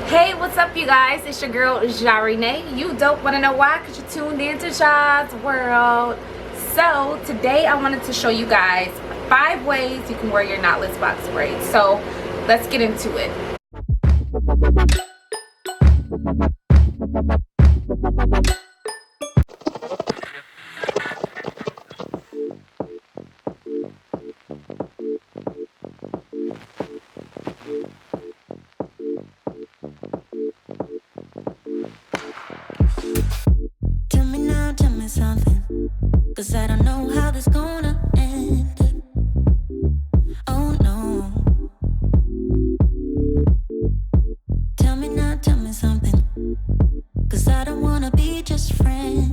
Hey, what's up, you guys? It's your girl JauRenee. You don't want to know why, because you're tuned into Jau's World. So today I wanted to show you guys 5 ways you can wear your knotless box braids. So let's get into it. Tell me something, 'cause I don't know how this gonna end. Oh no. Tell me something, 'cause I don't wanna be just friends.